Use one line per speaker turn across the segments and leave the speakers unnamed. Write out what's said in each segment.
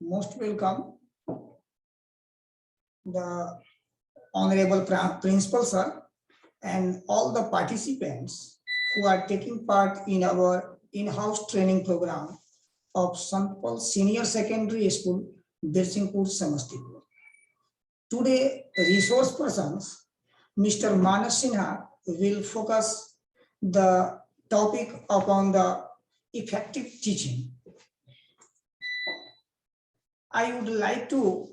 most welcome the Honorable Principal Sir and all the participants who are taking part in our in-house training program of Sant Paul Senior Secondary School, Birsingpur, Samastipur. Today, resource persons, Mr. Manas Sinha will focus the topic upon the effective teaching. I would like to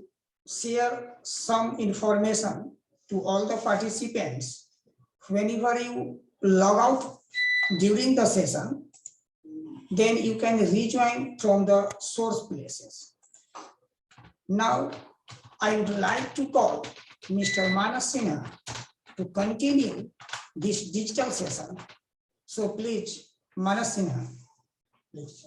share some information to all the participants. Whenever you log out during the session, then you can rejoin from the source places. Now, I would like to call Mr. Manas Sinha to continue this digital session. So please, Manas Sinha, please.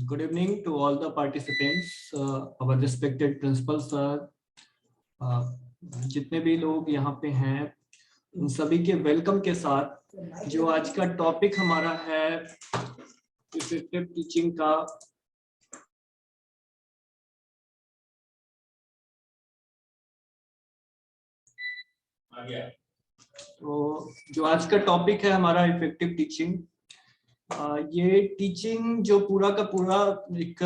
Good evening to all the participants, our respected principal sir, जितने भी लोग यहाँ पे हैं उन सभी के welcome के साथ जो आज का टॉपिक हमारा है इफेक्टिव टीचिंग का। तो जो आज का टॉपिक है हमारा इफेक्टिव टीचिंग, ये टीचिंग जो पूरा का पूरा एक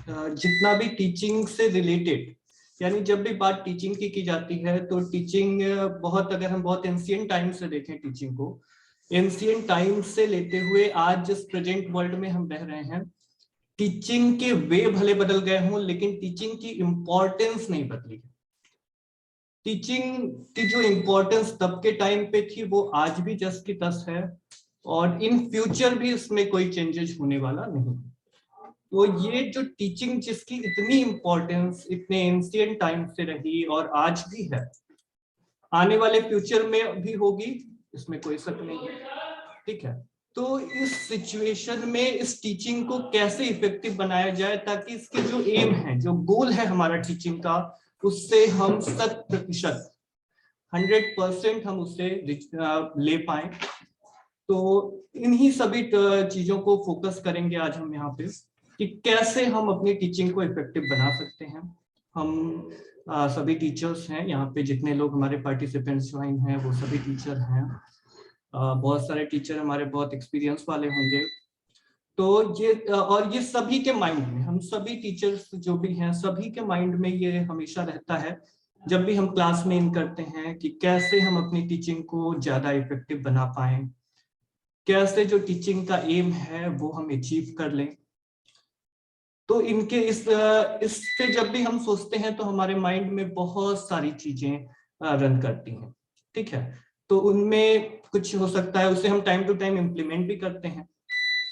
जितना भी टीचिंग से रिलेटेड, यानी जब भी बात टीचिंग की जाती है तो टीचिंग बहुत, अगर हम बहुत एंशिएंट टाइम से देखें टीचिंग को, एंशिएंट टाइम से लेते हुए आज जिस प्रेजेंट वर्ल्ड में हम रह रहे हैं, टीचिंग के वे भले बदल गए हों लेकिन टीचिंग की इम्पोर्टेंस नहीं बदली। टीचिंग की जो इम्पोर्टेंस तब के टाइम पे थी वो आज भी जस की तस है और इन फ्यूचर भी इसमें कोई चेंजेस होने वाला नहीं। तो ये जो टीचिंग जिसकी इतनी इम्पोर्टेंस इतने एंशिएंट टाइम से रही और आज भी है, आने वाले फ्यूचर में भी होगी, इसमें कोई शक नहीं है। ठीक है, तो इस सिचुएशन में इस टीचिंग को कैसे इफेक्टिव बनाया जाए ताकि इसके जो एम है, जो गोल है हमारा टीचिंग का, उससे हम 100% 100% हम उससे ले पाए। तो इन्हीं सभी चीजों को फोकस करेंगे आज हम यहाँ पे कि कैसे हम अपनी टीचिंग को इफेक्टिव बना सकते हैं। हम सभी टीचर्स हैं यहाँ पे, जितने लोग हमारे पार्टिसिपेंट्स ज्वाइन हैं वो सभी टीचर हैं। बहुत सारे टीचर हमारे बहुत एक्सपीरियंस वाले होंगे। तो ये और ये सभी के माइंड में, हम सभी टीचर्स जो भी हैं सभी के माइंड में ये हमेशा रहता है जब भी हम क्लास में इन करते हैं कि कैसे हम अपनी टीचिंग को ज्यादा इफेक्टिव बना पाए, कैसे जो टीचिंग का एम है वो हम अचीव कर लें। तो इनके इस पे जब भी हम सोचते हैं तो हमारे माइंड में बहुत सारी चीजें रन करती हैं। ठीक है, तो उनमें कुछ हो सकता है, उसे हम टाइम टू टाइम इम्प्लीमेंट भी करते हैं।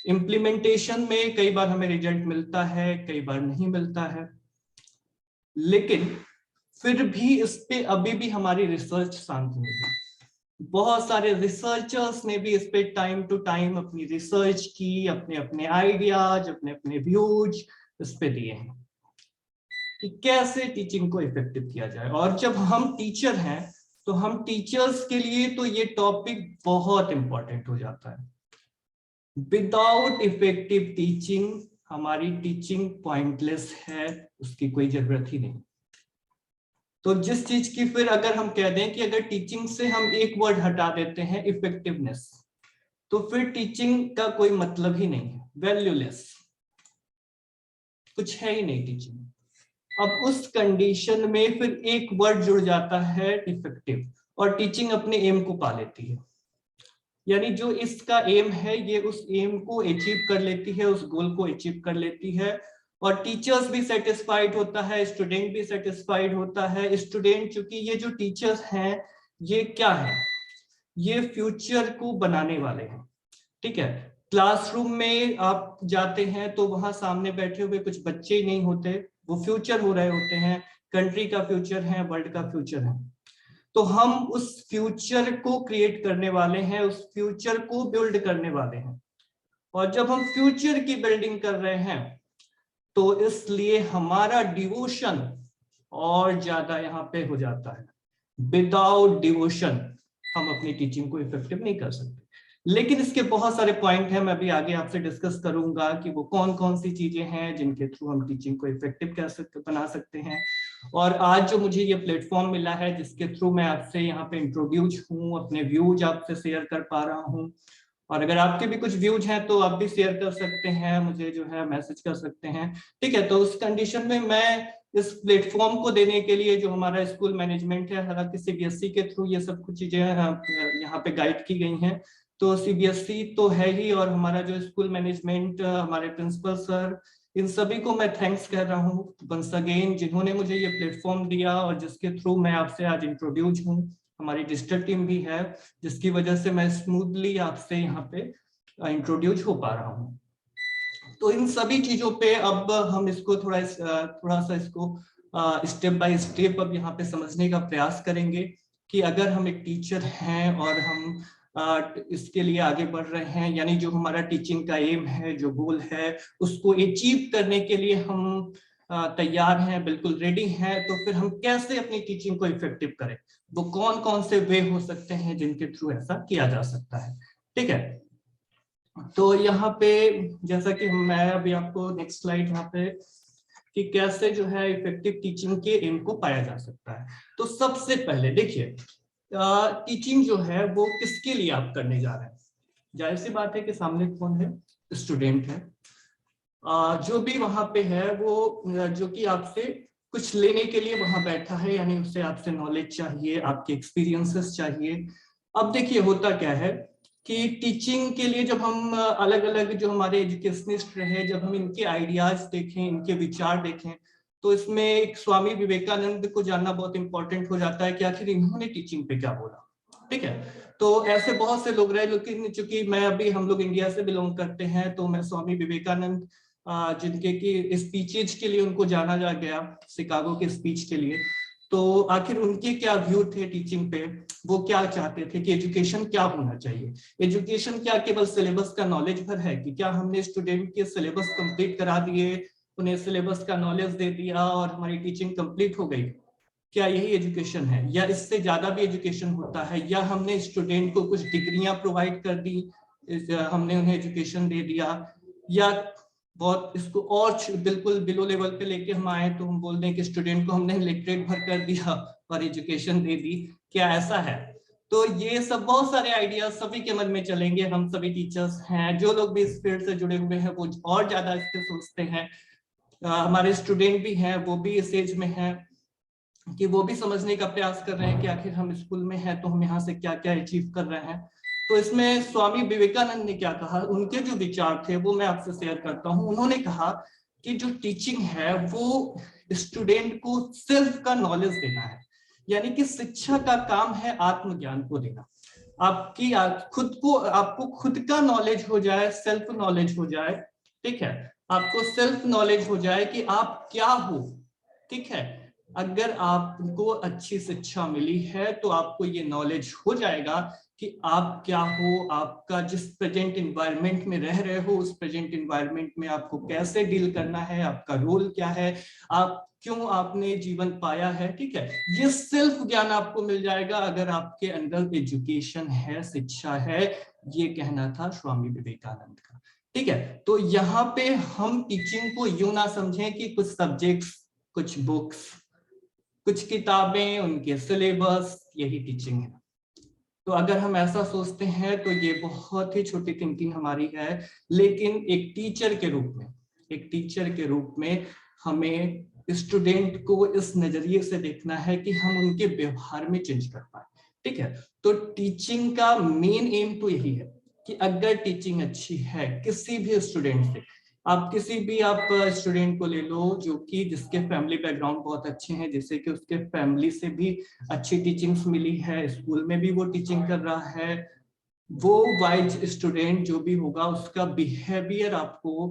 इम्प्लीमेंटेशन में कई बार हमें रिजल्ट मिलता है, कई बार नहीं मिलता है, लेकिन फिर भी इस पे अभी भी हमारी रिसर्च शांत नहीं है। बहुत सारे रिसर्चर्स ने भी इस पे टाइम टू टाइम अपनी रिसर्च की, अपने अपने आइडियाज, अपने अपने व्यूज इस पे दिए हैं कि कैसे टीचिंग को इफेक्टिव किया जाए। और जब हम टीचर हैं तो हम टीचर्स के लिए तो ये टॉपिक बहुत इंपॉर्टेंट हो जाता है। विदाउट इफेक्टिव टीचिंग हमारी टीचिंग पॉइंटलेस है, उसकी कोई जरूरत ही नहीं। तो जिस चीज की फिर अगर हम कह दें कि अगर टीचिंग से हम एक वर्ड हटा देते हैं इफेक्टिवनेस, तो फिर टीचिंग का कोई मतलब ही नहीं है, वैल्यूलेस, कुछ है ही नहीं टीचिंग। अब उस कंडीशन में फिर एक वर्ड जुड़ जाता है इफेक्टिव, और टीचिंग अपने एम को पा लेती है। यानी जो इसका एम है ये उस एम को अचीव कर लेती है, उस गोल को अचीव कर लेती है, और टीचर्स भी सेटिस्फाइड होता है, स्टूडेंट भी सेटिस्फाइड होता है। स्टूडेंट, चूंकि ये जो टीचर्स हैं ये क्या है? ये फ्यूचर को बनाने वाले हैं, ठीक है। क्लासरूम में आप जाते हैं तो वहां सामने बैठे हुए कुछ बच्चे ही नहीं होते, वो फ्यूचर हो रहे होते हैं, कंट्री का फ्यूचर है, वर्ल्ड का फ्यूचर है। तो हम उस फ्यूचर को क्रिएट करने वाले हैं, उस फ्यूचर को बिल्ड करने वाले हैं। और जब हम फ्यूचर की बिल्डिंग कर रहे हैं तो इसलिए हमारा डिवोशन और ज्यादा यहाँ पे हो जाता है। विदाउट डिवोशन हम अपनी टीचिंग को इफेक्टिव नहीं कर सकते। लेकिन इसके बहुत सारे पॉइंट हैं, मैं भी आगे आपसे डिस्कस करूंगा कि वो कौन कौन सी चीजें हैं जिनके थ्रू हम टीचिंग को इफेक्टिव बना सकते हैं। और आज जो मुझे ये प्लेटफॉर्म मिला है जिसके थ्रू मैं आपसे यहाँ पे इंट्रोड्यूस हूँ, अपने व्यूज आपसे शेयर कर पा रहा हूँ, और अगर आपके भी कुछ व्यूज हैं तो आप भी शेयर कर सकते हैं, मुझे जो है मैसेज कर सकते हैं, ठीक है। तो उस कंडीशन में मैं इस प्लेटफॉर्म को देने के लिए जो हमारा स्कूल मैनेजमेंट है, हालांकि सीबीएसई के थ्रू ये सब कुछ चीजें यहाँ पे गाइड की गई हैं, तो सीबीएसई तो है ही, और हमारा जो स्कूल मैनेजमेंट, हमारे प्रिंसिपल सर, इन सभी को मैं थैंक्स कर रहा हूँ वंस अगेन, जिन्होंने मुझे ये प्लेटफॉर्म दिया और जिसके थ्रू मैं आपसे आज इंट्रोड्यूस हूँ। हमारी डिजिटल टीम भी है जिसकी वजह से मैं स्मूथली आपसे यहाँ पे इंट्रोड्यूस हो पा रहा हूँ। तो इन सभी चीजों पे अब हम इसको थोड़ा सा इसको स्टेप बाय स्टेप अब यहाँ पे समझने का प्रयास करेंगे कि अगर हम एक टीचर हैं और हम इसके लिए आगे बढ़ रहे हैं, यानी जो हमारा टीचिंग का एम है, जो गोल है, उसको अचीव करने के लिए हम तैयार हैं, बिल्कुल रेडी हैं, तो फिर हम कैसे अपनी टीचिंग को इफेक्टिव करें, वो कौन कौन से वे हो सकते हैं जिनके थ्रू ऐसा किया जा सकता है, ठीक है। तो यहाँ पे जैसा कि मैं अभी आपको नेक्स्ट स्लाइड यहाँ पे कि कैसे जो है इफेक्टिव टीचिंग के एम को पाया जा सकता है। तो सबसे पहले देखिए, टीचिंग जो है वो किसके लिए आप करने जा रहे हैं। जाहिर सी बात है कि सामने कौन है, स्टूडेंट है। जो भी वहां पे है वो जो कि आपसे कुछ लेने के लिए वहां बैठा है, यानी उससे आपसे नॉलेज चाहिए, आपके एक्सपीरियंसेस चाहिए। अब देखिए होता क्या है कि टीचिंग के लिए जब हम अलग अलग जो हमारे एजुकेशनिस्ट रहे, जब हम इनके आइडियाज देखें, इनके विचार देखें, तो इसमें एक स्वामी विवेकानंद को जानना बहुत इंपॉर्टेंट हो जाता है कि आखिर इन्होंने टीचिंग पे क्या बोला, ठीक है। तो ऐसे बहुत से लोग रहे, लेकिन चूंकि मैं अभी, हम लोग इंडिया से बिलोंग करते हैं, तो मैं स्वामी विवेकानंद जिनके की स्पीचेज के लिए उनको जाना जा गया, शिकागो के स्पीच के लिए, तो आखिर उनके क्या व्यू थे टीचिंग पे, वो क्या चाहते थे कि एजुकेशन क्या होना चाहिए। एजुकेशन क्या केवल सिलेबस का नॉलेज भर है कि क्या हमने स्टूडेंट के सिलेबस कंप्लीट करा दिए, उन्हें सिलेबस का नॉलेज दे दिया और हमारी टीचिंग कंप्लीट हो गई, क्या यही एजुकेशन है, या इससे ज्यादा भी एजुकेशन होता है, या हमने स्टूडेंट को कुछ डिग्रियां प्रोवाइड कर दी, हमने उन्हें एजुकेशन दे दिया, या बहुत इसको और बिल्कुल बिलो लेवल पे लेके हम आए तो हम बोल दें कि स्टूडेंट को हमने लिटरेट भर कर दिया और एजुकेशन दे दी, क्या ऐसा है। तो ये सब बहुत सारे आइडियाज सभी के मन में चलेंगे, हम सभी टीचर्स हैं, जो लोग भी इस फील्ड से जुड़े हुए हैं वो और ज्यादा इस पे सोचते हैं, हमारे स्टूडेंट भी हैं, वो भी इस एज में हैं कि वो भी समझने का प्रयास कर रहे हैं कि आखिर हम स्कूल में हैं तो हम यहाँ से क्या क्या अचीव कर रहे हैं। तो इसमें स्वामी विवेकानंद ने क्या कहा, उनके जो विचार थे वो मैं आपसे शेयर करता हूँ। उन्होंने कहा कि जो टीचिंग है वो स्टूडेंट को सेल्फ का नॉलेज देना है, यानी कि शिक्षा का काम है आत्मज्ञान को देना, आपकी खुद को, आपको खुद का नॉलेज हो जाए, सेल्फ नॉलेज हो जाए, ठीक है, आपको सेल्फ नॉलेज हो जाए कि आप क्या हो, ठीक है। अगर आपको अच्छी शिक्षा मिली है तो आपको ये नॉलेज हो जाएगा कि आप क्या हो, आपका जिस प्रेजेंट इन्वायरमेंट में रह रहे हो उस प्रेजेंट इन्वायरमेंट में आपको कैसे डील करना है, आपका रोल क्या है, आप क्यों आपने जीवन पाया है, ठीक है। ये सेल्फ ज्ञान आपको मिल जाएगा अगर आपके अंदर एजुकेशन है, शिक्षा है, ये कहना था स्वामी विवेकानंद का, ठीक है। तो यहाँ पे हम टीचिंग को यूं ना समझें कि कुछ सब्जेक्ट्स, कुछ बुक्स, कुछ किताबें, उनके सिलेबस, यही टीचिंग है। तो अगर हम ऐसा सोचते हैं तो ये बहुत ही छोटी थिंकिंग हमारी है। लेकिन एक टीचर के रूप में, एक टीचर के रूप में हमें स्टूडेंट को इस नजरिए से देखना है कि हम उनके व्यवहार में चेंज कर पाए, ठीक है। तो टीचिंग का मेन एम तो यही है कि अगर टीचिंग अच्छी है किसी भी स्टूडेंट से, आप किसी भी आप स्टूडेंट को ले लो जो कि जिसके फैमिली बैकग्राउंड बहुत अच्छे हैं, जैसे कि उसके फैमिली से भी अच्छी टीचिंग्स मिली है, स्कूल में भी वो टीचिंग कर रहा है, वो वाइज स्टूडेंट जो भी होगा उसका बिहेवियर आपको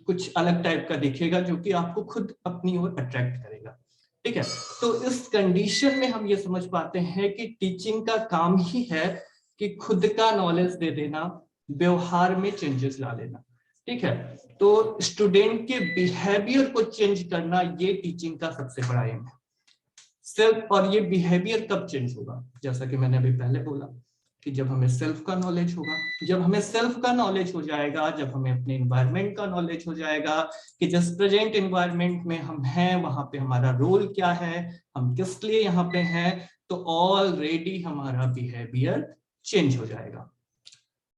कुछ अलग टाइप का दिखेगा, जो कि आपको खुद अपनी ओर अट्रैक्ट करेगा। ठीक है, तो इस कंडीशन में हम ये समझ पाते हैं कि टीचिंग का काम ही है कि खुद का नॉलेज दे देना, व्यवहार में चेंजेस ला लेना। ठीक है, तो स्टूडेंट के बिहेवियर को चेंज करना ये टीचिंग का सबसे बड़ा एम है। सेल्फ, और ये बिहेवियर कब चेंज होगा, जैसा कि मैंने अभी पहले बोला कि जब हमें सेल्फ का नॉलेज होगा। जब हमें सेल्फ का नॉलेज हो जाएगा, जब हमें अपने एनवायरनमेंट का नॉलेज हो जाएगा कि जिस प्रेजेंट एनवायरनमेंट में हम हैं वहां पे हमारा रोल क्या है, हम किस लिए यहाँ पे हैं, तो ऑलरेडी हमारा बिहेवियर चेंज हो जाएगा।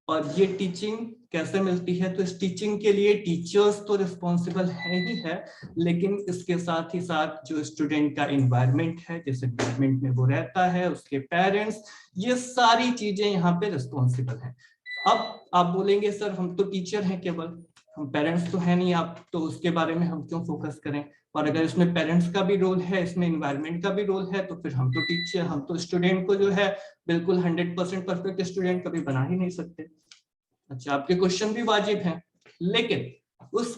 और ये टीचिंग कैसे मिलती है, तो इस टीचिंग के लिए टीचर्स तो रिस्पॉन्सिबल है ही है, लेकिन इसके साथ ही साथ जो स्टूडेंट का एनवायरनमेंट है, जिस एनवायरनमेंट में वो रहता है, उसके पेरेंट्स, ये सारी चीजें यहाँ पे रिस्पॉन्सिबल हैं। अब आप बोलेंगे सर हम तो टीचर हैं केवल, हम पेरेंट्स तो है नहीं, आप तो उसके बारे में हम क्यों फोकस करें, और अगर इसमें पेरेंट्स का भी रोल है, इसमें एनवायरनमेंट का भी रोल है, तो फिर हम तो टीचर, हम तो स्टूडेंट को जो है बिल्कुल 100% परफेक्ट स्टूडेंट कभी बना ही नहीं सकते। अच्छा, आपके क्वेश्चन भी वाजिब हैं, लेकिन उस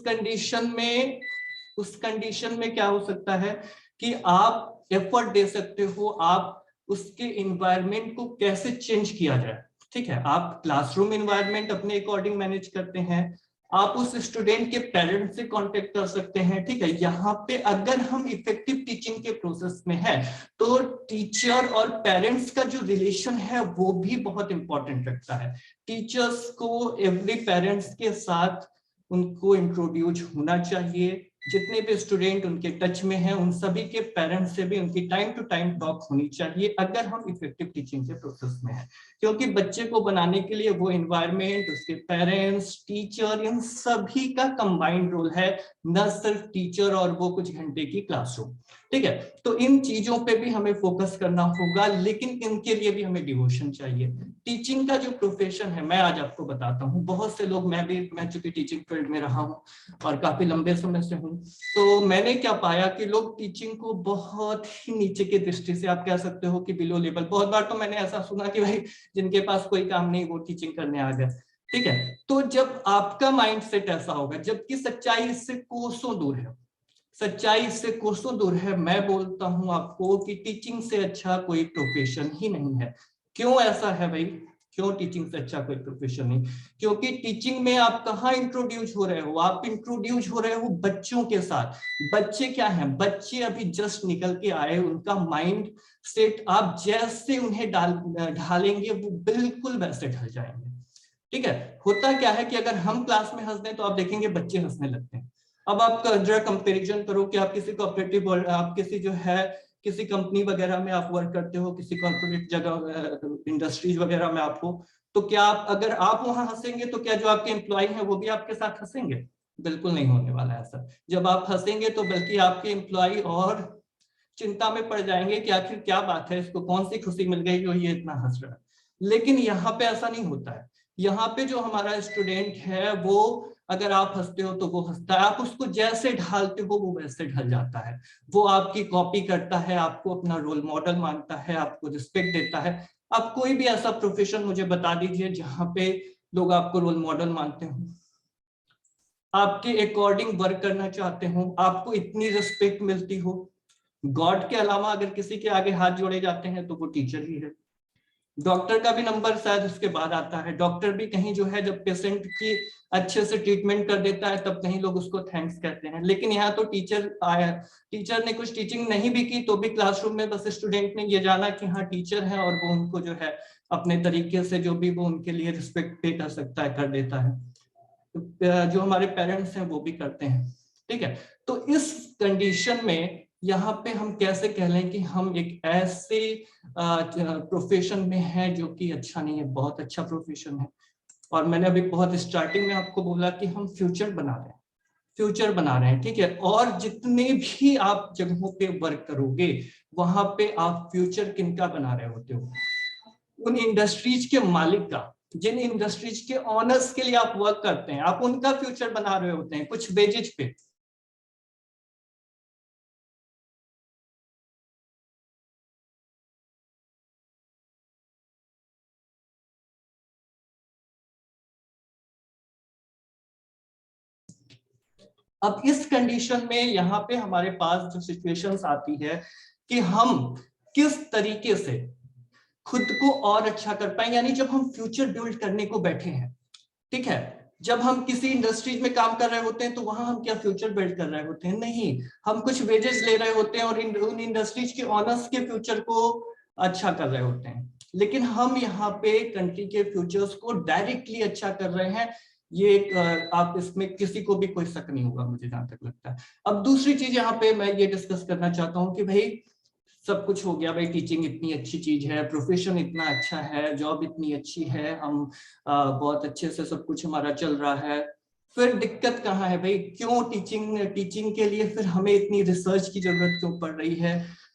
कंडीशन में क्या हो सकता है कि आप एफर्ट दे सकते हो, आप उसके एनवायरनमेंट को कैसे चेंज किया जाए। ठीक है, आप क्लासरूम एनवायरनमेंट अपने अकॉर्डिंग मैनेज करते हैं, आप उस स्टूडेंट के पेरेंट्स से कांटेक्ट कर सकते हैं। ठीक है, यहाँ पे अगर हम इफेक्टिव टीचिंग के प्रोसेस में है तो टीचर और पेरेंट्स का जो रिलेशन है वो भी बहुत इंपॉर्टेंट रखता है। टीचर्स को एवरी पेरेंट्स के साथ उनको इंट्रोड्यूस होना चाहिए, जितने भी स्टूडेंट उनके टच में हैं उन सभी के पेरेंट्स से भी उनकी टाइम टू टाइम टॉक होनी चाहिए, अगर हम इफेक्टिव टीचिंग के प्रोसेस में हैं। क्योंकि बच्चे को बनाने के लिए वो एनवायरनमेंट, उसके पेरेंट्स, टीचर, इन सभी का कंबाइंड रोल है, न सिर्फ टीचर और वो कुछ घंटे की क्लासरूम। ठीक है, तो इन चीजों पे भी हमें फोकस करना होगा, लेकिन इनके लिए भी हमें डिवोशन चाहिए। टीचिंग का जो प्रोफेशन है, मैं आज आपको बताता हूँ, बहुत से लोग, मैं चूंकि टीचिंग फील्ड में रहा हूँ और काफी लंबे समय से हूँ, तो मैंने क्या पाया कि लोग टीचिंग को बहुत ही नीचे की दृष्टि से, आप कह सकते हो कि बिलो लेवल। बहुत बार तो मैंने ऐसा सुना कि भाई जिनके पास कोई काम नहीं वो टीचिंग करने आ गए। ठीक है, तो जब आपका माइंड सेट ऐसा होगा, जबकि सच्चाई इससे कोसों दूर है, सच्चाई इससे कोसों दूर है, मैं बोलता हूं आपको कि टीचिंग से अच्छा कोई प्रोफेशन ही नहीं है। क्यों ऐसा है भाई, क्यों टीचिंग से अच्छा कोई प्रोफेशन नहीं? क्योंकि टीचिंग में आप कहाँ इंट्रोड्यूस हो रहे हो, आप इंट्रोड्यूस हो रहे हो बच्चों के साथ। बच्चे क्या हैं, बच्चे अभी जस्ट निकल के आए, उनका माइंड सेट आप जैसे उन्हें ढालेंगे वो बिल्कुल वैसे ढल जाएंगे। ठीक है, होता क्या है कि अगर हम क्लास में हंस दें तो आप देखेंगे बच्चे हंसने लगते हैं। अब आप जरा कंपैरिजन करो कि आप किसी कोऑपरेटिव, आप किसी जो है किसी कंपनी वगैरह में आप वर्क करते हो, किसी कॉर्पोरेट जगह, इंडस्ट्रीज वगैरह में आप हो, तो क्या आप, अगर आप वहां हंसेंगे तो क्या जो आपके एम्प्लॉय हैं वो भी आपके साथ हंसेंगे? बिल्कुल नहीं होने वाला ऐसा। जब आप हंसेंगे तो बल्कि आपके एम्प्लॉय और चिंता में पड़ जाएंगे कि आखिर क्या बात है, इसको कौन सी खुशी मिल गई जो ये इतना हंस रहा है। लेकिन यहाँ पे ऐसा नहीं होता है। यहाँ पे जो हमारा स्टूडेंट है वो, अगर आप हंसते हो तो वो हंसता है, आप उसको जैसे ढालते हो वो वैसे ढल जाता है, वो आपकी कॉपी करता है, आपको अपना रोल मॉडल मानता है, आपको रिस्पेक्ट देता है। आप कोई भी ऐसा प्रोफेशन मुझे बता दीजिए जहां पे लोग आपको रोल मॉडल मानते हो, आपके अकॉर्डिंग वर्क करना चाहते हो, आपको इतनी रिस्पेक्ट मिलती हो। गॉड के अलावा अगर किसी के आगे हाथ जोड़े जाते हैं तो वो टीचर ही है। डॉक्टर का भी नंबर शायद उसके बाद आता है। डॉक्टर भी कहीं जो है जब पेशेंट की अच्छे से ट्रीटमेंट कर देता है तब कहीं लोग उसको थैंक्स कहते हैं। लेकिन यहाँ तो टीचर आया, टीचर ने कुछ टीचिंग नहीं भी की तो भी क्लासरूम में बस स्टूडेंट ने ये जाना कि हाँ टीचर है, और वो उनको जो है अपने तरीके से जो भी वो उनके लिए रिस्पेक्ट पे कर सकता है कर देता है। जो हमारे पेरेंट्स हैं वो भी करते हैं। ठीक है, तो इस कंडीशन में यहाँ पे हम कैसे कह लें कि हम एक ऐसे प्रोफेशन में हैं जो कि अच्छा नहीं है, बहुत अच्छा प्रोफेशन है। और मैंने अभी बहुत स्टार्टिंग में आपको बोला कि हम फ्यूचर बना रहे हैं, फ्यूचर बना रहे हैं। ठीक है, और जितने भी आप जगहों पे वर्क करोगे वहां पे आप फ्यूचर किनका बना रहे होते हो? उन इंडस्ट्रीज के मालिक का। जिन इंडस्ट्रीज के ऑनर्स के लिए आप वर्क करते हैं, आप उनका फ्यूचर बना रहे होते हैं कुछ बेसिस पे। अब इस कंडीशन में यहाँ पे हमारे पास जो सिचुएशंस आती है कि हम किस तरीके से खुद को और अच्छा कर पाए, यानी जब हम फ्यूचर बिल्ड करने को बैठे हैं, ठीक है, जब हम किसी इंडस्ट्रीज में काम कर रहे होते हैं तो वहां हम क्या फ्यूचर बिल्ड कर रहे होते हैं? नहीं, हम कुछ वेजेस ले रहे होते हैं और उन इंडस्ट्रीज के ऑनर्स के फ्यूचर को अच्छा कर रहे होते हैं। लेकिन हम यहाँ पे कंट्री के फ्यूचर्स को डायरेक्टली अच्छा कर रहे हैं, ये आप इसमें किसी को भी कोई शक नहीं होगा, मुझे जहां तक लगता है। अब दूसरी चीज यहाँ पे मैं ये डिस्कस करना चाहता हूँ कि भाई सब कुछ हो गया, भाई टीचिंग इतनी अच्छी चीज है, प्रोफेशन इतना अच्छा है, जॉब इतनी अच्छी है, हम बहुत अच्छे से सब कुछ हमारा चल रहा है, फिर दिक्कत कहाँ है भाई? क्यों टीचिंग के लिए फिर हमें इतनी रिसर्च की जरूरत क्यों पड़ रही है?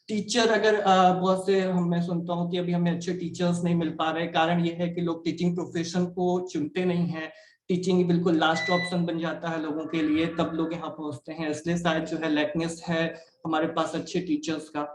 टीचर अगर बहुत से मैं सुनता हूँ कि अभी हमें अच्छे टीचर्स नहीं मिल पा रहे, कारण ये है कि लोग टीचिंग प्रोफेशन को चुनते नहीं है, टीचिंग बिल्कुल लास्ट ऑप्शन बन जाता है लोगों के लिए, तब लोग यहाँ पहुंचते हैं, इसलिए शायद जो है लैकनेस है हमारे पास अच्छे टीचर्स का।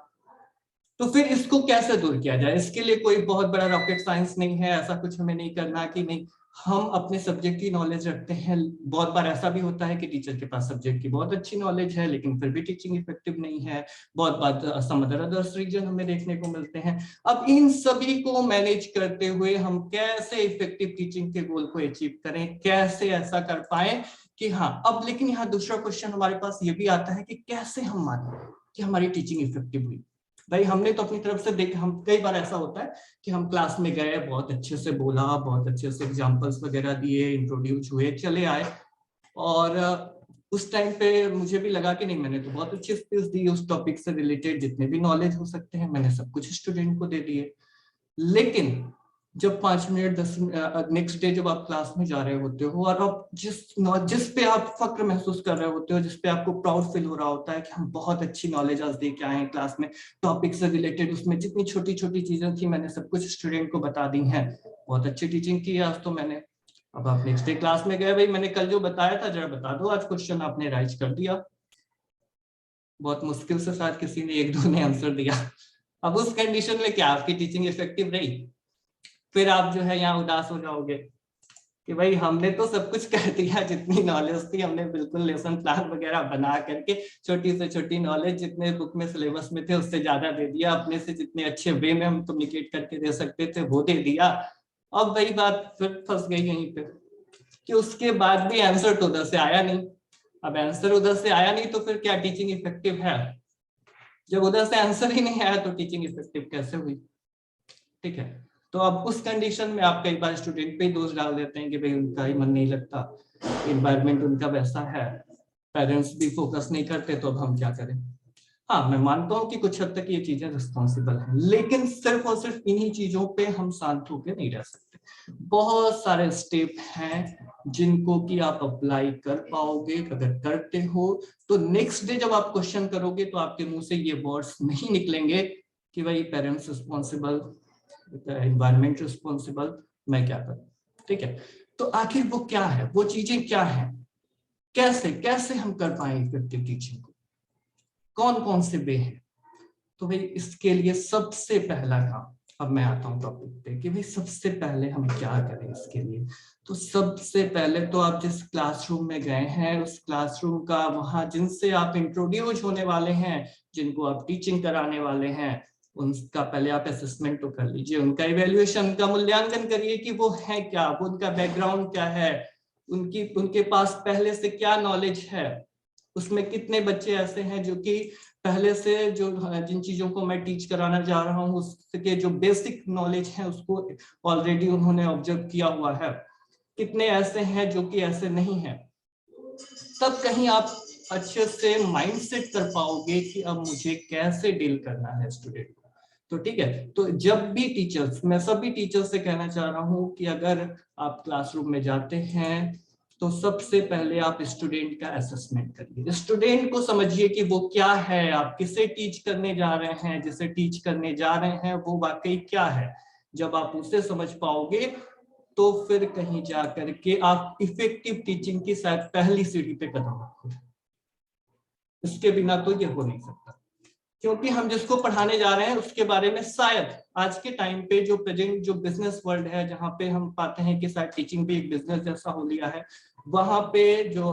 तो फिर इसको कैसे दूर किया जाए? इसके लिए कोई बहुत बड़ा रॉकेट साइंस नहीं है, ऐसा कुछ हमें नहीं करना कि नहीं हम अपने सब्जेक्ट की नॉलेज रखते हैं। बहुत बार ऐसा भी होता है कि टीचर के पास सब्जेक्ट की बहुत अच्छी नॉलेज है लेकिन फिर भी टीचिंग इफेक्टिव नहीं है, बहुत बार सम अदर रीजन हमें देखने को मिलते हैं। अब इन सभी को मैनेज करते हुए हम कैसे इफेक्टिव टीचिंग के गोल को अचीव करें, कैसे ऐसा कर पाए कि हाँ। अब लेकिन यहाँ दूसरा क्वेश्चन हमारे पास ये भी आता है कि कैसे हम माने कि हमारी टीचिंग इफेक्टिव हुई? भाई हमने तो अपनी तरफ से देख, हम कई बार ऐसा होता है कि हम क्लास में गए, बहुत अच्छे से बोला, बहुत अच्छे से एग्जांपल्स वगैरह दिए, इंट्रोड्यूस हुए, चले आए, और उस टाइम पे मुझे भी लगा कि नहीं मैंने तो बहुत अच्छी स्पीच दी, उस टॉपिक से रिलेटेड जितने भी नॉलेज हो सकते हैं मैंने सब कुछ स्टूडेंट को दे दिए। लेकिन जब 5 मिनट 10 नेक्स्ट डे जब आप क्लास में जा रहे होते हो और आप जिस पे आप फक्र महसूस कर रहे होते हो, जिस पे आपको प्राउड फील हो रहा होता है कि हम बहुत अच्छी नॉलेज आज दे के आए हैं क्लास में, टॉपिक से रिलेटेड उसमें जितनी छोटी छोटी चीजें थी मैंने सब कुछ स्टूडेंट को बता दी हैं, बहुत अच्छी टीचिंग की आज तो मैंने। अब आप नेक्स्ट डे क्लास में गए, भाई मैंने कल जो बताया था जरा बता दो, आज क्वेश्चन आपने राइज कर दिया, बहुत मुश्किल से शायद किसी ने 1-2 ने आंसर दिया। अब उस कंडीशन में क्या आपकी टीचिंग इफेक्टिव रही? फिर आप जो है यहाँ उदास हो जाओगे कि भाई हमने तो सब कुछ कह दिया, जितनी नॉलेज थी हमने बिल्कुल लेसन प्लान वगैरह बना करके छोटी से छोटी नॉलेज जितने बुक में सिलेबस में थे उससे ज्यादा दे दिया, अपने से जितने अच्छे वे में हम कम्युनिकेट करके दे सकते थे वो दे दिया। अब वही बात फिर फंस गई यहीं पे कि उसके बाद भी आंसर तो उधर से आया नहीं। अब आंसर उधर से आया नहीं तो फिर क्या टीचिंग इफेक्टिव है? जब उधर से आंसर ही नहीं आया तो टीचिंग इफेक्टिव कैसे हुई? ठीक है, तो अब उस कंडीशन में आप कई बार स्टूडेंट पे दोष डाल देते हैं कि भाई उनका ही मन नहीं लगता, एनवायरनमेंट उनका वैसा है, पेरेंट्स भी फोकस नहीं करते, तो अब हम क्या करें? हाँ, मैं मानता हूँ कि कुछ हद तक ये चीजें रिस्पॉन्सिबल हैं, लेकिन सिर्फ और सिर्फ इन्हीं चीजों पे हम शांत होकर नहीं रह सकते। बहुत सारे स्टेप हैं जिनको कि आप अप्लाई कर पाओगे, अगर करते हो तो नेक्स्ट डे जब आप क्वेश्चन करोगे तो आपके मुंह से ये वर्ड्स नहीं निकलेंगे कि भाई पेरेंट्स रिस्पॉन्सिबल, एनवायरमेंट रिस्पॉन्सिबल, मैं क्या करूं? ठीक है, तो आखिर वो क्या है, वो चीजें क्या है, कैसे कैसे हम कर पाए इफेक्टिव टीचिंग को, कौन कौन से वे हैं? तो भाई इसके लिए सबसे पहला काम, अब मैं आता हूँ टॉपिक पे कि भाई सबसे पहले हम क्या करें इसके लिए। तो सबसे पहले तो आप जिस क्लासरूम में गए हैं उस क्लासरूम का, वहां जिनसे आप इंट्रोड्यूस होने वाले हैं, जिनको आप टीचिंग कराने वाले हैं, उनका पहले आप असेसमेंट तो कर लीजिए, उनका इवैल्यूएशन का मूल्यांकन करिए कि वो है क्या, वो उनका बैकग्राउंड क्या है, उनके पास पहले से क्या नॉलेज है, उसमें कितने बच्चे ऐसे हैं जो कि पहले से जो जिन चीजों को मैं टीच कराना जा रहा हूँ उसके जो बेसिक नॉलेज है उसको ऑलरेडी उन्होंने ऑब्जर्व किया हुआ है, कितने ऐसे हैं जो कि ऐसे नहीं है। तब कहीं आप अच्छे से माइंडसेट कर पाओगे कि अब मुझे कैसे डील करना है स्टूडेंट को। तो ठीक है, तो जब भी टीचर्स, मैं सभी टीचर्स से कहना चाह रहा हूँ कि अगर आप क्लासरूम में जाते हैं तो सबसे पहले आप स्टूडेंट का असेसमेंट करिए, स्टूडेंट को समझिए कि वो क्या है, आप किसे टीच करने जा रहे हैं, जिसे टीच करने जा रहे हैं वो वाकई क्या है। जब आप उसे समझ पाओगे तो फिर कहीं जा करके आप इफेक्टिव टीचिंग की शायद पहली सीढ़ी पे कदम रखो। इसके बिना तो ये हो नहीं सकता, क्योंकि हम जिसको पढ़ाने जा रहे हैं उसके बारे में शायद आज के टाइम पे जो प्रेजेंट जो बिजनेस वर्ल्ड है, जहाँ पे हम पाते हैं कि शायद टीचिंग भी एक बिजनेस जैसा हो लिया है, वहां पे जो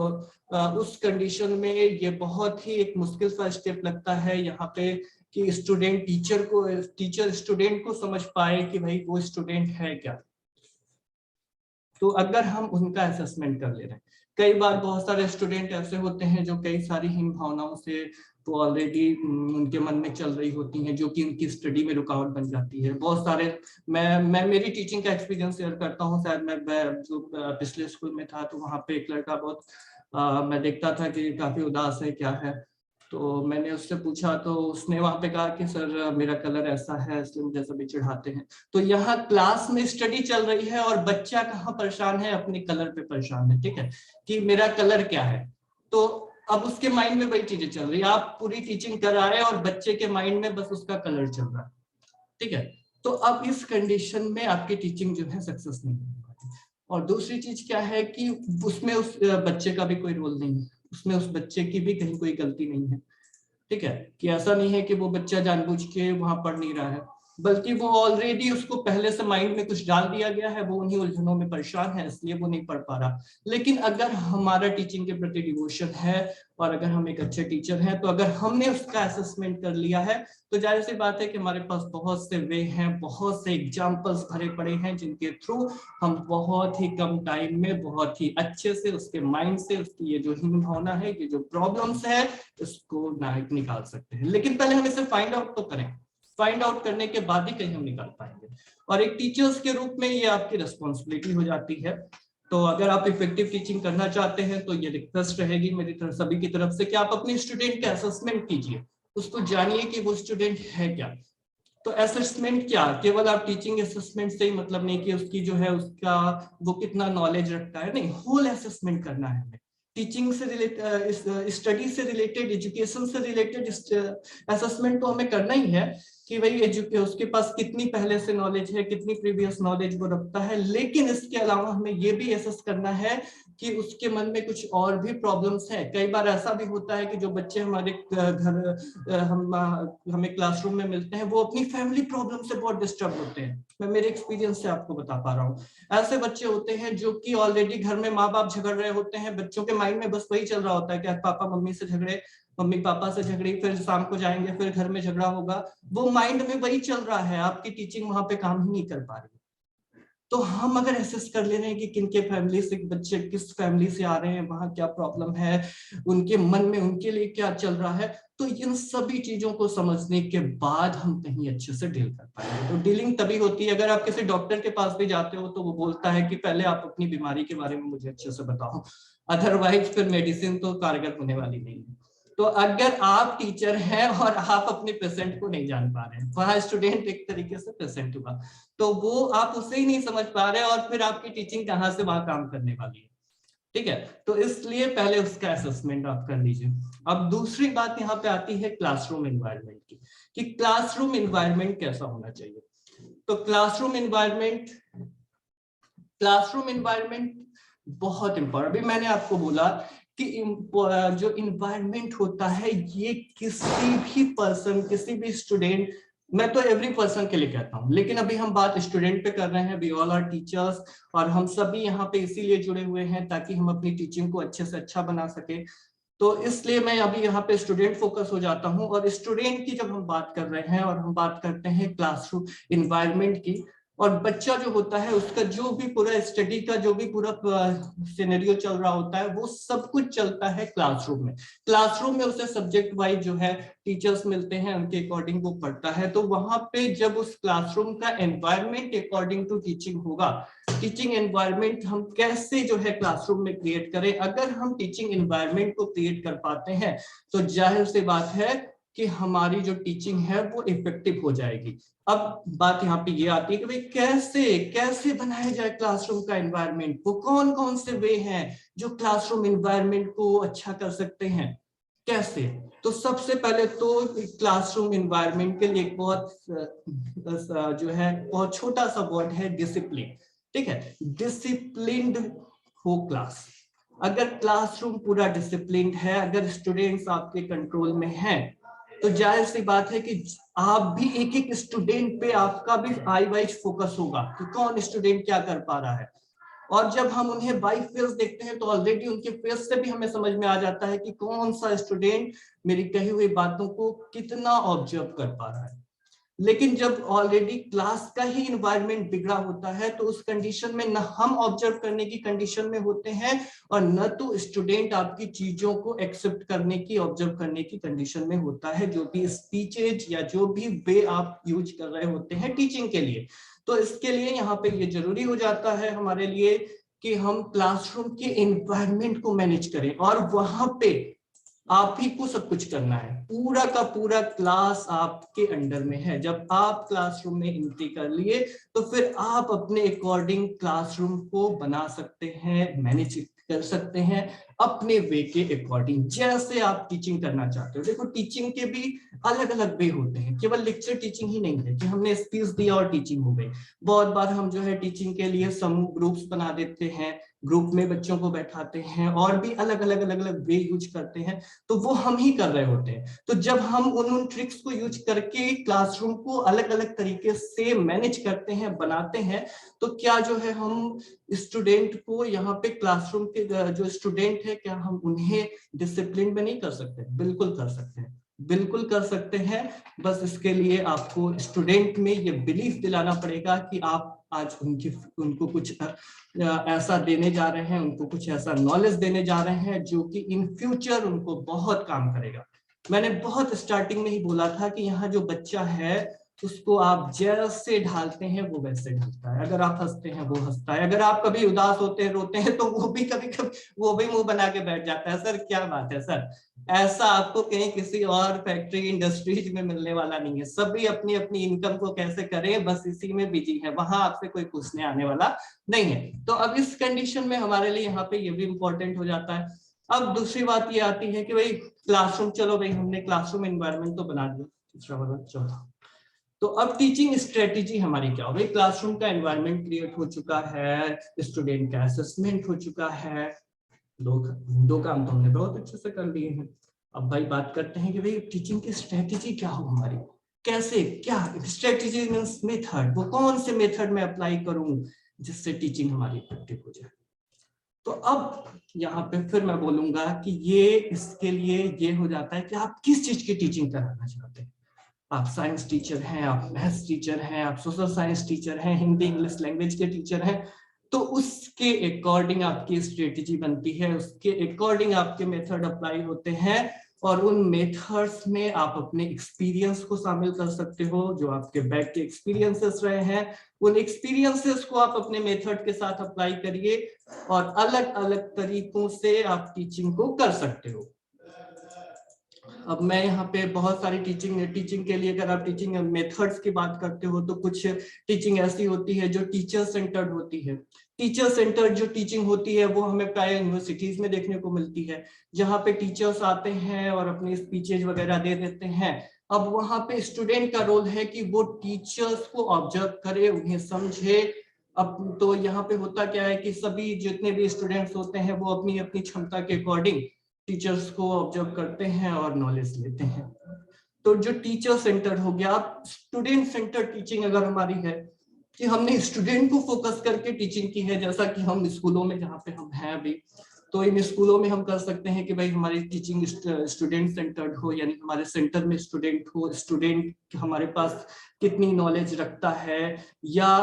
उस कंडीशन में ये बहुत ही एक मुश्किल सा स्टेप लगता है यहाँ पे कि स्टूडेंट टीचर स्टूडेंट को समझ पाए कि भाई वो स्टूडेंट है क्या। तो अगर हम उनका असेसमेंट कर ले रहे हैं, कई बार बहुत सारे स्टूडेंट ऐसे होते हैं जो कई सारी हीन भावनाओं से तो ऑलरेडी उनके मन में चल रही होती हैं, जो कि उनकी स्टडी में रुकावट बन जाती है। बहुत सारे मैं मेरी टीचिंग का एक्सपीरियंस शेयर करता हूँ। शायद मैं जो पिछले स्कूल में था तो वहाँ पे एक लड़का बहुत मैं देखता था कि काफी उदास है, क्या है। तो मैंने उससे पूछा तो उसने वहां पे कहा कि सर मेरा कलर ऐसा है इसलिए मुझे सभी चिढ़ाते हैं। तो यहाँ क्लास में स्टडी चल रही है और बच्चा कहाँ परेशान है, अपने कलर पे परेशान है, ठीक है, कि मेरा कलर क्या है। तो अब उसके माइंड में वही चीजें चल रही है, आप पूरी टीचिंग करा रहे हैं और बच्चे के माइंड में बस उसका कलर चल रहा है, ठीक है। तो अब इस कंडीशन में आपकी टीचिंग जो है सक्सेस नहीं होगी। और दूसरी चीज क्या है कि उसमें उस बच्चे का भी कोई रोल नहीं है, उसमें उस बच्चे की भी कहीं कोई गलती नहीं है, ठीक है, कि ऐसा नहीं है कि वो बच्चा जानबूझ के वहां पढ़ नहीं रहा है, बल्कि वो ऑलरेडी उसको पहले से माइंड में कुछ डाल दिया गया है, वो उन्हीं उलझनों में परेशान है इसलिए वो नहीं पढ़ पा रहा। लेकिन अगर हमारा टीचिंग के प्रति डिवोशन है और अगर हम एक अच्छे टीचर हैं, तो अगर हमने उसका असेसमेंट कर लिया है तो जाहिर सी बात है कि हमारे पास बहुत से वे हैं, बहुत से एग्जाम्पल्स भरे पड़े हैं जिनके थ्रू हम बहुत ही कम टाइम में बहुत ही अच्छे से उसके माइंड से उसकी ये जो हीन भावना है, ये जो प्रॉब्लम्स है, इसको निकाल सकते हैं। लेकिन पहले हम इसे फाइंड आउट तो करें, फाइंड आउट करने के बाद ही कहीं हम निकाल पाएंगे। और एक टीचर्स के रूप में ये आपकी रिस्पॉन्सिबिलिटी हो जाती है। तो अगर आप इफेक्टिव टीचिंग करना चाहते हैं तो ये रिक्वेस्ट रहेगी मेरी तरफ सभी की तरफ से कि आप अपने स्टूडेंट का असेसमेंट कीजिए, उसको जानिए कि वो स्टूडेंट है क्या। तो असेसमेंट क्या, केवल आप टीचिंग असेसमेंट से ही मतलब नहीं कि उसकी जो है उसका वो कितना नॉलेज रखता है, नहीं, होल असेसमेंट करना है हमें। टीचिंग से रिलेटेड, स्टडी से रिलेटेड, एजुकेशन से रिलेटेड असेसमेंट तो हमें करना ही है कि भाई उसके पास कितनी पहले से नॉलेज है, कितनी प्रीवियस नॉलेज वो रखता है। लेकिन इसके अलावा हमें ये भी असेस करना है कि उसके मन में कुछ और भी प्रॉब्लम्स हैं। कई बार ऐसा भी होता है कि जो बच्चे हमारे घर हमें क्लासरूम में मिलते हैं वो अपनी फैमिली प्रॉब्लम से बहुत डिस्टर्ब होते हैं। मैं मेरे एक्सपीरियंस से आपको बता पा रहा हूँ, ऐसे बच्चे होते हैं जो कि ऑलरेडी घर में माँ बाप झगड़ रहे होते हैं, बच्चों के माइंड में बस वही चल रहा होता है कि पापा मम्मी से झगड़े, मम्मी पापा से झगड़ी, फिर शाम को जाएंगे फिर घर में झगड़ा होगा, वो माइंड में वही चल रहा है, आपकी टीचिंग वहां पे काम ही नहीं कर पा रही। तो हम अगर एसेस कर ले रहे हैं कि किनके फैमिली से बच्चे किस फैमिली से आ रहे हैं, वहां क्या प्रॉब्लम है, उनके मन में उनके लिए क्या चल रहा है, तो इन सभी चीजों को समझने के बाद हम कहीं अच्छे से डील कर पाएंगे। तो डीलिंग तभी होती है, अगर आप किसी डॉक्टर के पास भी जाते हो तो वो बोलता है कि पहले आप अपनी बीमारी के बारे में मुझे अच्छे से बताओ, अदरवाइज फिर मेडिसिन तो कारगर होने वाली नहीं है। तो अगर आप टीचर हैं और आप अपने पेशेंट को नहीं जान पा रहे हैं, वहां स्टूडेंट एक तरीके से पेशेंट हुआ, तो वो आप उसे ही नहीं समझ पा रहे और फिर आपकी टीचिंग कहाँ से वहां काम करने वाली है, ठीक है। तो इसलिए पहले उसका असेसमेंट आप कर लीजिए। अब दूसरी बात यहाँ पे आती है क्लासरूम एनवायरनमेंट की, कि क्लासरूम एनवायरनमेंट कैसा होना चाहिए। तो क्लासरूम एनवायरनमेंट बहुत इंपॉर्टेंट। अभी मैंने आपको बोला कि जो इन्वायरमेंट होता है ये किसी भी पर्सन, किसी भी स्टूडेंट, मैं तो एवरी पर्सन के लिए कहता हूं, लेकिन अभी हम बात स्टूडेंट पे कर रहे हैं, वी ऑल आर टीचर्स, और हम सभी यहाँ पे इसीलिए जुड़े हुए हैं ताकि हम अपनी टीचिंग को अच्छे से अच्छा बना सके। तो इसलिए मैं अभी यहाँ पे स्टूडेंट फोकस हो जाता हूँ। और स्टूडेंट की जब हम बात कर रहे हैं और हम बात करते हैं क्लासरूम इन्वायरमेंट की, और बच्चा जो होता है उसका जो भी पूरा स्टडी का जो भी पूरा सिनेरियो चल रहा होता है वो सब कुछ चलता है क्लासरूम में। क्लासरूम में उसे सब्जेक्ट वाइज जो है टीचर्स मिलते हैं, उनके अकॉर्डिंग वो पढ़ता है। तो वहां पे जब उस क्लासरूम का एनवायरनमेंट अकॉर्डिंग टू टीचिंग होगा, टीचिंग एनवायरनमेंट हम कैसे जो है क्लासरूम में क्रिएट करें, अगर हम टीचिंग एनवायरनमेंट को क्रिएट कर पाते हैं तो जाहिर सी बात है कि हमारी जो टीचिंग है वो इफेक्टिव हो जाएगी। अब बात यहाँ पे ये आती है कि भाई कैसे कैसे बनाया जाए क्लासरूम का एनवायरनमेंट, वो कौन कौन से वे हैं जो क्लासरूम एनवायरनमेंट को अच्छा कर सकते हैं, कैसे। तो सबसे पहले तो क्लासरूम एनवायरनमेंट के लिए एक बहुत जो है बहुत छोटा सा वर्ड है, डिसिप्लिन। ठीक है, डिसिप्लिन्ड हो क्लास। अगर क्लासरूम पूरा डिसिप्लिन्ड है, अगर स्टूडेंट्स आपके कंट्रोल में हैं, तो जाहिर सी बात है कि आप भी एक एक स्टूडेंट पे आपका भी आई वाइज फोकस होगा कि कौन स्टूडेंट क्या कर पा रहा है। और जब हम उन्हें बाई फेस देखते हैं तो ऑलरेडी उनके फेस से भी हमें समझ में आ जाता है कि कौन सा स्टूडेंट मेरी कही हुई बातों को कितना ऑब्जर्व कर पा रहा है। लेकिन जब ऑलरेडी क्लास का ही इन्वायरमेंट बिगड़ा होता है तो उस कंडीशन में न हम ऑब्जर्व करने की कंडीशन में होते हैं और न तो स्टूडेंट आपकी चीजों को एक्सेप्ट करने की, ऑब्जर्व करने की कंडीशन में होता है, जो भी स्पीचेज या जो भी वे आप यूज कर रहे होते हैं टीचिंग के लिए। तो इसके लिए यहाँ पे ये जरूरी हो जाता है हमारे लिए कि हम क्लासरूम के एनवायरनमेंट को मैनेज करें, और वहां पे आप ही को सब कुछ करना है। पूरा का पूरा क्लास आपके अंडर में है। जब आप क्लासरूम में एंट्री कर लिए तो फिर आप अपने अकॉर्डिंग क्लासरूम को बना सकते हैं, मैनेज कर सकते हैं अपने वे के अकॉर्डिंग, जैसे आप टीचिंग करना चाहते हो। देखो, टीचिंग के भी अलग अलग वे होते हैं, केवल लेक्चर टीचिंग ही नहीं है कि हमने स्पीच दिया और टीचिंग हो गई। बहुत बार हम जो है टीचिंग के लिए समूह ग्रुप्स बना देते हैं, ग्रुप में बच्चों को बैठाते हैं और भी अलग अलग वे यूज करते हैं, तो वो हम ही कर रहे होते हैं। तो जब हम उन ट्रिक्स को यूज करके क्लासरूम को अलग अलग तरीके से मैनेज करते हैं, बनाते हैं, तो क्या जो है हम स्टूडेंट को यहाँ पे क्लासरूम के जो स्टूडेंट है, क्या हम उन्हें डिसिप्लिन में नहीं कर सकते? बिल्कुल कर सकते हैं, बिल्कुल कर सकते हैं। बस इसके लिए आपको स्टूडेंट में ये बिलीफ दिलाना पड़ेगा कि आप आज उनको कुछ ऐसा देने जा रहे हैं, उनको कुछ ऐसा नॉलेज देने जा रहे हैं जो कि इन फ्यूचर उनको बहुत काम करेगा। मैंने बहुत स्टार्टिंग में ही बोला था कि यहाँ जो बच्चा है उसको आप जैसे ढालते हैं वो वैसे ढालता है। अगर आप हंसते हैं वो हंसता है, अगर आप कभी उदास होते हैं, रोते हैं, तो वो भी कभी कभी वो भी मुंह बना के बैठ जाता है। सर क्या बात है सर, ऐसा आपको कहीं किसी और फैक्ट्री इंडस्ट्रीज में मिलने वाला नहीं है। सभी अपनी अपनी इनकम को कैसे करें बस इसी में बिजी है, वहां आपसे कोई पूछने आने वाला नहीं है। तो अब इस कंडीशन में हमारे लिए यहाँ पे ये भी इंपॉर्टेंट हो जाता है। अब दूसरी बात ये आती है कि भाई क्लासरूम, चलो भाई हमने क्लासरूम एनवायरनमेंट तो बना दिया, तीसरा वाला चौथा, तो अब टीचिंग स्ट्रेटेजी हमारी क्या हो गई? क्लासरूम का एनवायरनमेंट क्रिएट हो चुका है, स्टूडेंट का असेसमेंट हो चुका है, दो काम तो हमने बहुत अच्छे से कर लिए हैं। अब भाई बात करते हैं कि भाई टीचिंग की स्ट्रेटेजी क्या हो हमारी, कैसे, क्या स्ट्रेटेजी मींस मेथड, वो कौन से मेथड में अप्लाई करूं जिससे टीचिंग हमारी इफेक्टिव हो जाए। तो अब यहाँ पे फिर मैं बोलूंगा कि ये इसके लिए ये हो जाता है कि आप किस चीज की टीचिंग कराना चाहते हैं। आप साइंस टीचर हैं, आप मैथ्स टीचर हैं, आप सोशल साइंस टीचर हैं, हिंदी इंग्लिश लैंग्वेज के टीचर हैं, तो उसके अकॉर्डिंग आपकी स्ट्रेटेजी बनती है, उसके अकॉर्डिंग आपके मेथड अप्लाई होते हैं, और उन मेथड्स में आप अपने एक्सपीरियंस को शामिल कर सकते हो, जो आपके बैक के एक्सपीरियंसेस रहे हैं, उन एक्सपीरियंसेस को आप अपने मेथड के साथ अप्लाई करिए और अलग अलग तरीकों से आप टीचिंग को कर सकते हो। अब मैं यहाँ पे बहुत सारी टीचिंग के लिए, अगर आप टीचिंग मेथड्स की बात करते हो तो कुछ टीचिंग ऐसी होती है जो टीचर सेंटर्ड होती है। टीचर सेंटर्ड जो टीचिंग होती है वो हमें प्राय यूनिवर्सिटीज में देखने को मिलती है, जहाँ पे टीचर्स आते हैं और अपनी स्पीचेज वगैरह दे देते हैं। अब वहां पे स्टूडेंट का रोल है कि वो टीचर्स को ऑब्जर्व करे, उन्हें समझे। अब तो यहाँ पे होता क्या है कि सभी जितने भी स्टूडेंट्स होते हैं वो अपनी अपनी क्षमता के अकॉर्डिंग टीचर्स को ऑब्जर्व करते हैं और नॉलेज लेते हैं। तो जो टीचर सेंटर हो गया, स्टूडेंट सेंटर टीचिंग अगर हमारी है कि हमने स्टूडेंट को फोकस करके टीचिंग की है, जैसा कि हम स्कूलों में जहाँ पे हम हैं अभी, तो इन स्कूलों में हम कर सकते हैं कि भाई हमारी टीचिंग स्टूडेंट सेंटर्ड हो, यानी हमारे सेंटर में स्टूडेंट हो, स्टूडेंट हमारे पास कितनी नॉलेज रखता है या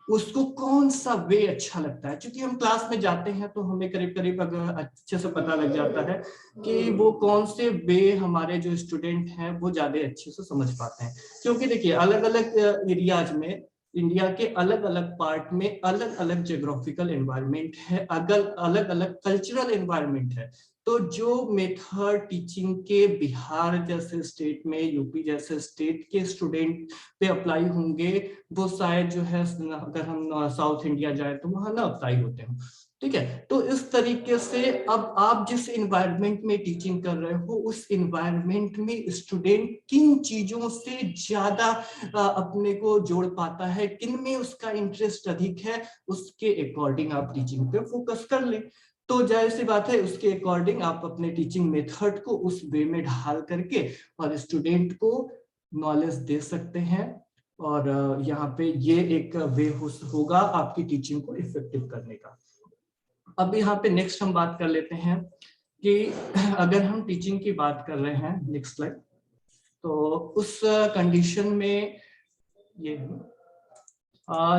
उसको कौन सा वे अच्छा लगता है। क्योंकि हम क्लास में जाते हैं तो हमें करीब करीब अगर अच्छे से पता लग जाता है कि वो कौन से वे हमारे जो स्टूडेंट हैं वो ज्यादा अच्छे से समझ पाते हैं। क्योंकि देखिए अलग अलग एरियाज में, इंडिया के अलग अलग पार्ट में अलग अलग जियोग्राफिकल एनवायरनमेंट है, अलग अलग कल्चरल एनवायरनमेंट है। तो जो मेथड टीचिंग के बिहार जैसे स्टेट में, यूपी जैसे स्टेट के स्टूडेंट पे अप्लाई होंगे, वो शायद जो है अगर हम साउथ इंडिया जाए तो वहां ना अप्लाई होते हैं। ठीक है। तो इस तरीके से अब आप जिस इन्वायरमेंट में टीचिंग कर रहे हो उस इन्वायरमेंट में स्टूडेंट किन चीजों से ज्यादा अपने को जोड़ पाता है, किन में उसका इंटरेस्ट अधिक है, उसके अकॉर्डिंग आप टीचिंग पे फोकस कर ले। तो जाहिर सी बात है उसके अकॉर्डिंग आप अपने टीचिंग मेथड को उस वे में ढाल करके और स्टूडेंट को नॉलेज दे सकते हैं। और यहाँ पे ये एक वे होगा आपकी टीचिंग को इफेक्टिव करने का। अब यहाँ पे नेक्स्ट हम बात कर लेते हैं कि अगर हम टीचिंग की बात कर रहे हैं, नेक्स्ट स्लाइड, तो उस कंडीशन में ये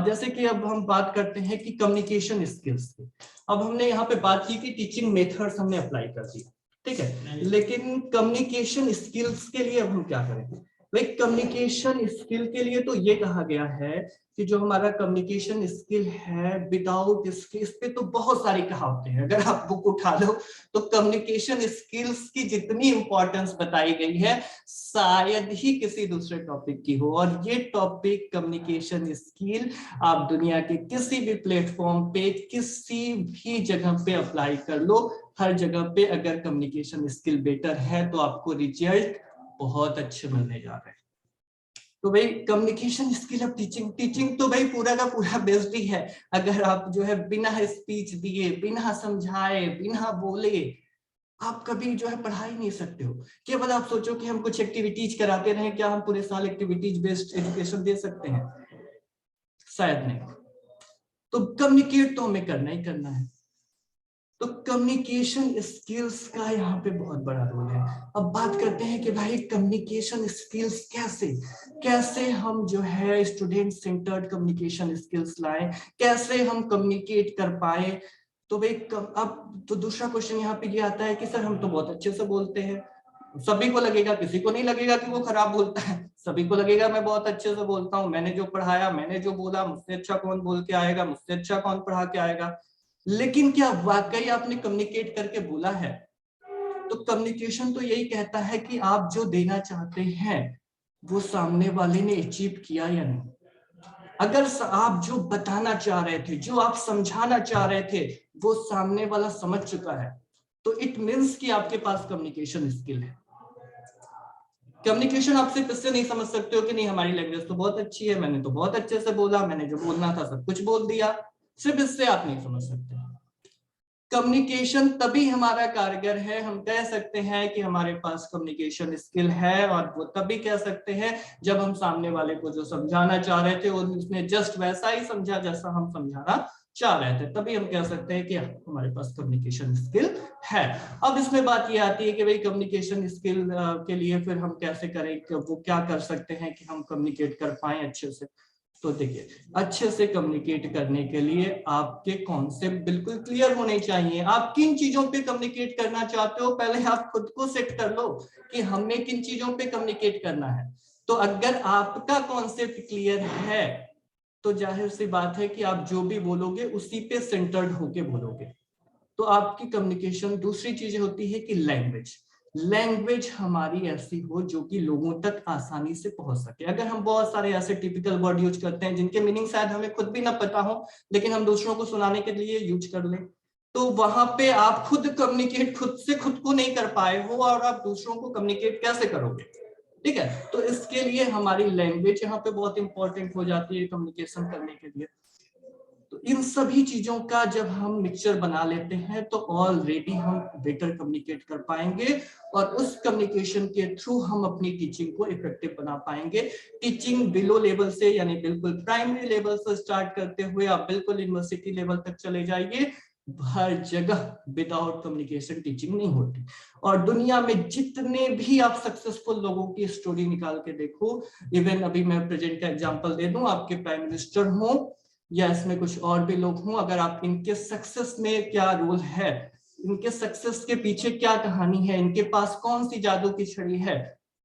जैसे कि अब हम बात करते हैं कि कम्युनिकेशन स्किल्स की। अब हमने यहाँ पे बात की कि टीचिंग मेथड्स हमने अप्लाई कर दिया, ठीक है, लेकिन कम्युनिकेशन स्किल्स के लिए अब हम क्या करेंगे? भाई कम्युनिकेशन स्किल के लिए तो ये कहा गया है कि जो हमारा कम्युनिकेशन स्किल है विदाउट इसके, इस पे तो बहुत सारी कहावतें हैं, अगर आप बुक उठा लो तो कम्युनिकेशन स्किल्स की जितनी इंपॉर्टेंस बताई गई है शायद ही किसी दूसरे टॉपिक की हो। और ये टॉपिक कम्युनिकेशन स्किल आप दुनिया के किसी भी प्लेटफॉर्म पे किसी भी जगह पे अप्लाई कर लो, हर जगह पे अगर कम्युनिकेशन स्किल बेटर है तो आपको रिजल्ट बहुत अच्छे मिलने जा रहे हैं। तो भाई कम्युनिकेशन स्किल ऑफ टीचिंग तो भाई पूरा का पूरा बेस्ड ही है। अगर आप जो है बिना स्पीच दिए, बिना समझाए, बिना बोले आप कभी जो है पढ़ा ही नहीं सकते हो। केवल आप सोचो कि हम कुछ एक्टिविटीज कराते रहे, क्या हम पूरे साल एक्टिविटीज बेस्ड एजुकेशन दे सकते हैं? शायद नहीं। तो कम्युनिकेट तो हमें करना ही करना है। तो कम्युनिकेशन स्किल्स का यहाँ पे बहुत बड़ा रोल है। अब बात करते हैं कि भाई कम्युनिकेशन स्किल्स कैसे हम जो है स्टूडेंट सेंटर्ड कम्युनिकेशन स्किल्स लाएं, कैसे हम कम्युनिकेट कर पाए। तो भाई अब तो दूसरा क्वेश्चन यहाँ पे ये आता है कि सर हम तो बहुत अच्छे से बोलते हैं, सभी को लगेगा, किसी को नहीं लगेगा कि वो खराब बोलता है, सभी को लगेगा मैं बहुत अच्छे से बोलता हूँ, मैंने जो पढ़ाया, मैंने जो बोला, मुझसे अच्छा कौन बोल के आएगा, मुझसे अच्छा कौन पढ़ा के आएगा। लेकिन क्या वाकई आपने कम्युनिकेट करके बोला है? तो कम्युनिकेशन तो यही कहता है कि आप जो देना चाहते हैं वो सामने वाले ने अचीव किया या नहीं। अगर आप जो बताना चाह रहे थे, जो आप समझाना चाह रहे थे वो सामने वाला समझ चुका है, तो इट मीन्स कि आपके पास कम्युनिकेशन स्किल है। कम्युनिकेशन आप सिर्फ इससे नहीं समझ सकते हो कि नहीं हमारी लैंग्वेज तो बहुत अच्छी है, मैंने तो बहुत अच्छे से बोला, मैंने जो बोलना था सब कुछ बोल दिया, सिर्फ इससे आप नहीं समझ सकते। कम्युनिकेशन तभी हमारा कारगर है, हम कह सकते हैं कि हमारे पास कम्युनिकेशन स्किल है, और वो तभी कह सकते हैं जब हम सामने वाले को जो समझाना चाह रहे थे और उसने जस्ट वैसा ही समझा जैसा हम समझाना चाह रहे थे, तभी हम कह सकते हैं कि हमारे पास कम्युनिकेशन स्किल है। अब इसमें बात ये आती है कि भाई कम्युनिकेशन स्किल के लिए फिर हम कैसे करें, वो क्या कर सकते हैं कि हम कम्युनिकेट कर पाए अच्छे से। तो देखिए, अच्छे से कम्युनिकेट करने के लिए आपके कॉन्सेप्ट बिल्कुल क्लियर होने चाहिए। आप किन चीजों पे कम्युनिकेट करना चाहते हो पहले आप खुद को सेट कर लो कि हमने किन चीजों पे कम्युनिकेट करना है। तो अगर आपका कॉन्सेप्ट क्लियर है तो जाहिर सी बात है कि आप जो भी बोलोगे उसी पे सेंटर्ड होके बोलोगे। तो आपकी कम्युनिकेशन, दूसरी चीज होती है कि लैंग्वेज हमारी ऐसी हो जो कि लोगों तक आसानी से पहुंच सके। अगर हम बहुत सारे ऐसे टिपिकल वर्ड यूज करते हैं जिनके मीनिंग शायद हमें खुद भी ना पता हो लेकिन हम दूसरों को सुनाने के लिए यूज कर लें, तो वहां पे आप खुद कम्युनिकेट खुद से खुद को नहीं कर पाए हो और आप दूसरों को कम्युनिकेट कैसे करोगे? ठीक है, तो इसके लिए हमारी लैंग्वेज यहाँ पे बहुत इंपॉर्टेंट हो जाती है कम्युनिकेशन करने के लिए। तो इन सभी चीजों का जब हम मिक्सचर बना लेते हैं तो ऑलरेडी हम बेटर कम्युनिकेट कर पाएंगे और उस कम्युनिकेशन के थ्रू हम अपनी टीचिंग को इफेक्टिव बना पाएंगे। टीचिंग बिलो लेवल से, यानी बिल्कुल प्राइमरी लेवल से स्टार्ट करते हुए आप बिल्कुल यूनिवर्सिटी लेवल तक चले जाइए, हर जगह विदाउट कम्युनिकेशन टीचिंग नहीं होती। और दुनिया में जितने भी आप सक्सेसफुल लोगों की स्टोरी निकाल के देखो, इवन अभी मैं प्रेजेंट का एग्जांपल दे दूं, आपके प्राइम मिनिस्टर हो या इसमें कुछ और भी लोग हों, अगर आप इनके सक्सेस में क्या रोल है, इनके सक्सेस के पीछे क्या कहानी है, इनके पास कौन सी जादू की छड़ी है,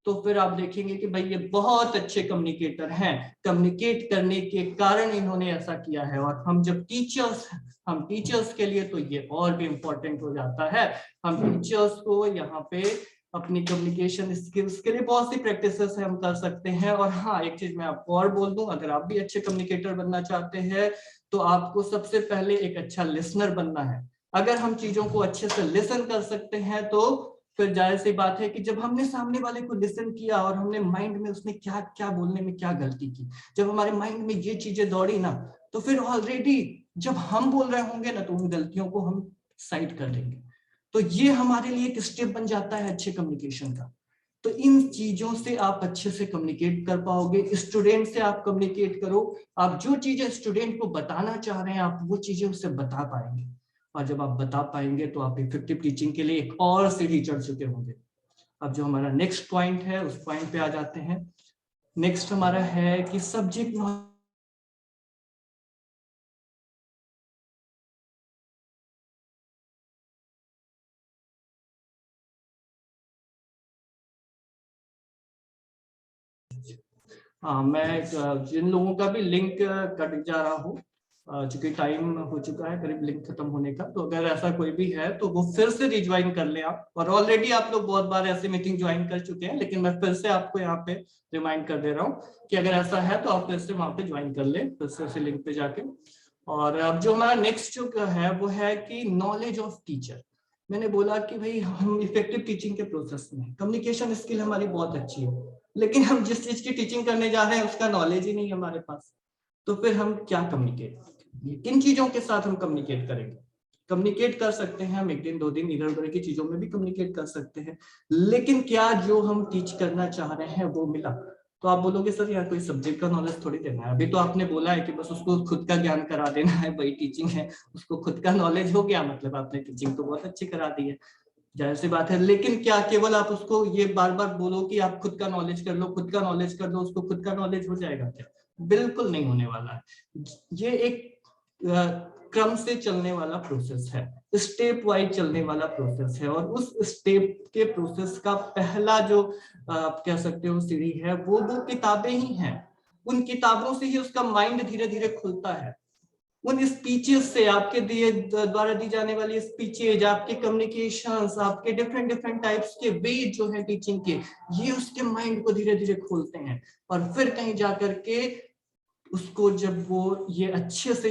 तो फिर आप देखेंगे कि भाई ये बहुत अच्छे कम्युनिकेटर हैं, कम्युनिकेट करने के कारण इन्होंने ऐसा किया है। और हम जब टीचर्स के लिए तो ये और भी इंपॉर्टेंट हो जाता है। हम टीचर्स को यहाँ पे अपनी कम्युनिकेशन स्किल्स के लिए बहुत सी प्रैक्टिसेस हम कर सकते हैं। और हाँ, एक चीज मैं आपको और बोल दूं, अगर आप भी अच्छे कम्युनिकेटर बनना चाहते हैं तो आपको सबसे पहले एक अच्छा लिसनर बनना है। अगर हम चीजों को अच्छे से लिसन कर सकते हैं तो फिर जाहिर सी बात है कि जब हमने सामने वाले को लिसन किया और हमने माइंड में उसने क्या क्या बोलने में क्या गलती की, जब हमारे माइंड में ये चीजें दौड़ी ना, तो फिर ऑलरेडी जब हम बोल रहे होंगे ना तो उन गलतियों को हम साइड कर देंगे। तो ये हमारे लिए एक स्टेप बन जाता है अच्छे कम्युनिकेशन का। तो इन चीजों से आप अच्छे से कम्युनिकेट कर पाओगे। स्टूडेंट से आप कम्युनिकेट करो, आप जो चीजें स्टूडेंट को बताना चाह रहे हैं आप वो चीजें उससे बता पाएंगे, और जब आप बता पाएंगे तो आप इफेक्टिव टीचिंग के लिए एक और सीढ़ी चढ़ चुके होंगे। अब जो हमारा नेक्स्ट पॉइंट है उस पॉइंट पे आ जाते हैं। नेक्स्ट हमारा है कि सब्जेक्ट मैं जिन लोगों का भी लिंक कट जा रहा हूँ, चूंकि टाइम हो चुका है करीब लिंक खत्म होने का, तो अगर ऐसा कोई भी है तो वो फिर से रिज्वाइन कर ले आप। और ऑलरेडी आप लोग बहुत बार ऐसे मीटिंग ज्वाइन कर चुके हैं, लेकिन मैं फिर से आपको यहाँ पे रिमाइंड कर दे रहा हूँ कि अगर ऐसा है तो आप फिर से वहां पे ज्वाइन कर ले, फिर से उसी लिंक पे जाके। और अब जो हमारा नेक्स्ट जो है वो है कि नॉलेज ऑफ टीचर। मैंने बोला कि भाई हम इफेक्टिव टीचिंग के प्रोसेस में कम्युनिकेशन स्किल हमारी बहुत अच्छी है, लेकिन हम जिस चीज की टीचिंग करने जा रहे हैं उसका नॉलेज ही नहीं है हमारे पास। तो फिर हम क्या कम्युनिकेट करेंगे, किन चीजों के साथ हम कम्युनिकेट करेंगे? कम्युनिकेट कर सकते हैं हम एक दिन दो दिन इधर उधर की चीजों में भी कम्युनिकेट कर सकते हैं, लेकिन क्या जो हम टीच करना चाह रहे हैं वो मिला? तो आप बोलोगे सर यार कोई सब्जेक्ट का नॉलेज थोड़ी देना है, अभी तो आपने बोला है कि बस उसको खुद का ज्ञान करा देना है, वही टीचिंग है। उसको खुद का नॉलेज हो गया मतलब आपने टीचिंग तो बहुत अच्छी करा दी है, जाहिर सी बात है। लेकिन क्या केवल आप उसको ये बार बार बोलो कि आप खुद का नॉलेज कर लो, खुद का नॉलेज कर लो, उसको खुद का नॉलेज हो जाएगा क्या? बिल्कुल नहीं होने वाला है। ये एक क्रम से चलने वाला प्रोसेस है, स्टेप वाइज चलने वाला प्रोसेस है, और उस स्टेप के प्रोसेस का पहला जो आप कह सकते हो सीढ़ी है वो किताबें ही हैं। उन किताबों से ही उसका माइंड धीरे धीरे खुलता है। उन स्पीचेस से, आपके दिए द्वारा दी जाने वाली स्पीचेज, आपके कम्युनिकेशंस, आपके डिफरेंट डिफरेंट टाइप्स के वे जो है टीचिंग के, ये उसके माइंड को धीरे धीरे खोलते हैं। और फिर कहीं जाकर के उसको जब वो ये अच्छे से